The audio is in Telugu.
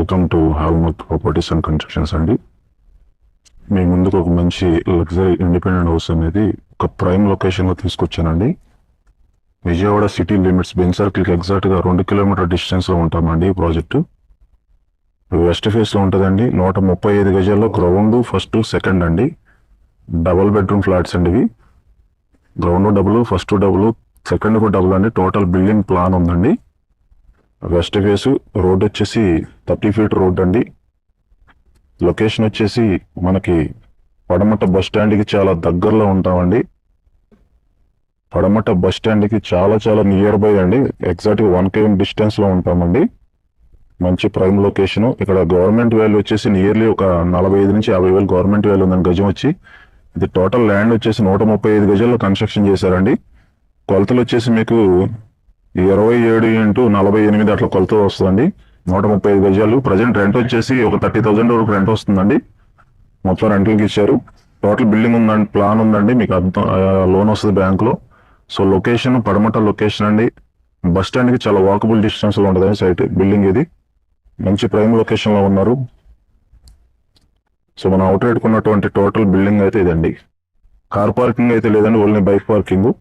Welcome to hallmark properties and constructions అండి. మీ ముందుకు ఒక మంచి లగ్జరీ ఇండిపెండెంట్ హౌస్ అనేది ఒక ప్రైమ్ లొకేషన్లో తీసుకొచ్చానండి. విజయవాడ సిటీ లిమిట్స్ బెంజ్ సర్కిల్కి ఎగ్జాక్ట్గా 2 కిలోమీటర్ డిస్టెన్స్లో ఉంటామండి. ఈ ప్రాజెక్టు వెస్ట్ ఫేస్లో ఉంటుందండి. 135 గజాల్లో గ్రౌండ్ ఫస్ట్ సెకండ్ అండి. డబుల్ బెడ్రూమ్ ఫ్లాట్స్ అండి. ఇవి ground double, first double, second కూడా డబుల్ అండి. టోటల్ బిల్డింగ్ ప్లాన్ ఉందండి. వెస్ట్ ఫేస్ రోడ్ వచ్చేసి 30 ఫీట్ రోడ్ అండి. లొకేషన్ వచ్చేసి మనకి పడమట బస్ స్టాండ్కి చాలా దగ్గరలో ఉంటామండి. పడమట బస్ స్టాండ్కి చాలా నియర్ బై అండి. ఎగ్జాక్ట్గా 1 km డిస్టెన్స్లో ఉంటామండి. మంచి ప్రైమ్ లొకేషను. ఇక్కడ గవర్నమెంట్ వాల్యూ వచ్చేసి నియర్లీ ఒక 45 నుంచి 50 వేలు గవర్నమెంట్ వాల్యూ ఉందండి గజం వచ్చి. ఇది టోటల్ ల్యాండ్ వచ్చేసి 135 గజాల్లో కన్స్ట్రక్షన్ చేశారండి. కొలతలు వచ్చేసి మీకు 27x48 అట్లా కొలత వస్తుందండి. 135 గజాలు. ప్రజెంట్ రెంట్ వచ్చేసి ఒక 30,000 వరకు రెంట్ వస్తుందండి. మొత్తం రెంట్లకి ఇచ్చారు. టోటల్ బిల్డింగ్ ఉందండి, ప్లాన్ ఉందండి. మీకు లోన్ వస్తుంది బ్యాంకులో. సో లొకేషన్ పడమట లొకేషన్ అండి. బస్ స్టాండ్కి చాలా వాకబుల్ డిస్టెన్స్లో ఉంటుంది సైట్ బిల్డింగ్. ఇది మంచి ప్రైమ్ లొకేషన్లో ఉన్నారు. సో మనం అవుట్ రైట్ కొన్నటువంటి టోటల్ బిల్డింగ్ అయితే ఇదండి. కార్ పార్కింగ్ అయితే లేదండి, ఓన్లీ బైక్ పార్కింగ్.